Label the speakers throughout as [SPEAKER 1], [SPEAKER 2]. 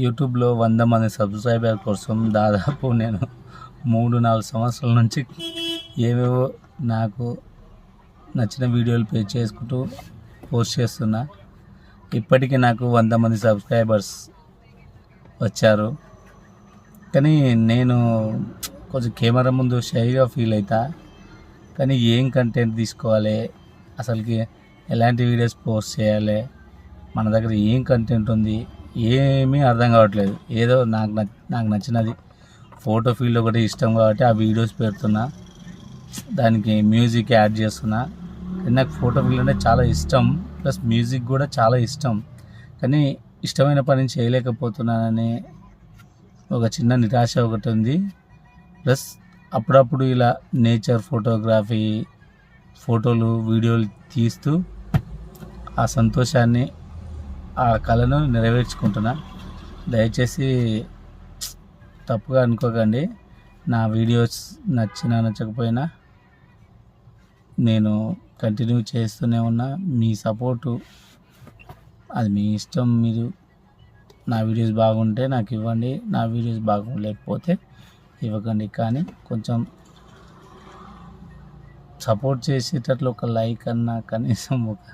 [SPEAKER 1] యూట్యూబ్లో 100 మంది సబ్స్క్రైబర్ కోసం దాదాపు నేను 3-4 సంవత్సరాల నుంచి ఏవేవో నాకు నచ్చిన వీడియోలు చేసుకుంటూ పోస్ట్ చేస్తున్నా. ఇప్పటికీ నాకు 100 మంది సబ్స్క్రైబర్స్ వచ్చారు. కానీ నేను కొంచెం కెమెరా ముందు షైగా ఫీల్ అవుతా. కానీ ఏం కంటెంట్ తీసుకోవాలి, అసలుకి ఎలాంటి వీడియోస్ పోస్ట్ చేయాలి, మన దగ్గర ఏం కంటెంట్ ఉంది, ఏమీ అర్థం కావట్లేదు. ఏదో నాకు నచ్చినది ఫోటో ఫీల్డ్ ఒకటి ఇష్టం కాబట్టి ఆ వీడియోస్ పెడుతున్నా, దానికి మ్యూజిక్ యాడ్ చేస్తున్నా. నాకు ఫోటో ఫీల్డ్ అంటే చాలా ఇష్టం, ప్లస్ మ్యూజిక్ కూడా చాలా ఇష్టం. కానీ ఇష్టమైన పని చేయలేకపోతున్నానని ఒక చిన్న నిరాశ ఒకటి ఉంది. ప్లస్ అప్పుడప్పుడు ఇలా నేచర్ ఫోటోగ్రఫీ ఫోటోలు వీడియోలు తీస్తూ ఆ సంతోషాన్ని ఆ కళను నెరవేర్చుకుంటున్నా. దయచేసి తప్పుగా అనుకోకండి. నా వీడియోస్ నచ్చకపోయినా నేను కంటిన్యూ చేస్తూనే ఉన్నా. మీ సపోర్టు అది మీ ఇష్టం. మీరు నా వీడియోస్ బాగుంటే నాకు ఇవ్వండి, నా వీడియోస్ బాగోలేకపోతే ఇవ్వకండి. కానీ కొంచెం సపోర్ట్ చేసేటట్లు ఒక లైక్ అన్నా, కనీసం ఒక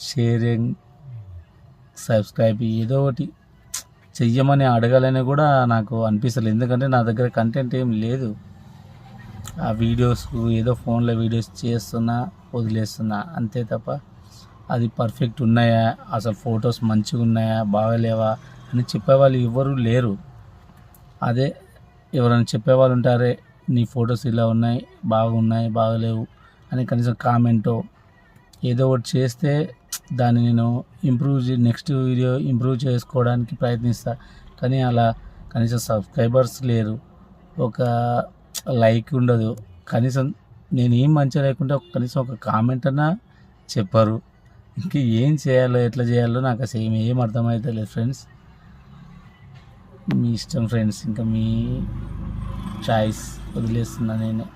[SPEAKER 1] షేరింగ్, సబ్స్క్రైబ్ ఏదో ఒకటి చెయ్యమని అడగాలని కూడా నాకు అనిపిస్తలేదు. ఎందుకంటే నా దగ్గర కంటెంట్ ఏం లేదు. ఆ వీడియోస్ ఏదో ఫోన్లో వీడియోస్ చేస్తున్నా, వదిలేస్తున్నా అంతే తప్ప అది పర్ఫెక్ట్ ఉన్నాయా, అసలు ఫొటోస్ మంచిగా ఉన్నాయా, బాగలేవా అని చెప్పేవాళ్ళు ఎవరు లేరు. అదే ఎవరైనా చెప్పేవాళ్ళు ఉంటారే, నీ ఫొటోస్ ఇలా ఉన్నాయి, బాగున్నాయి, బాగలేవు అని కనీసం కామెంటో ఏదో ఒకటి చేస్తే దాన్ని నేను నెక్స్ట్ వీడియో ఇంప్రూవ్ చేసుకోవడానికి ప్రయత్నిస్తా. కానీ అలా కనీసం సబ్స్క్రైబర్స్ లేరు, ఒక లైక్ ఉండదు. కనీసం నేను ఏం మంచిగా లేకుంటే కనీసం ఒక కామెంట్ అన్నా చెప్పరు. ఇంక ఏం చేయాలో, ఎట్లా చేయాలో నాకు అసలు ఏం అర్థమైతే లేదు ఫ్రెండ్స్. మీ ఇష్టం ఫ్రెండ్స్, ఇంకా మీ చాయిస్, వదిలేస్తున్నా నేనే.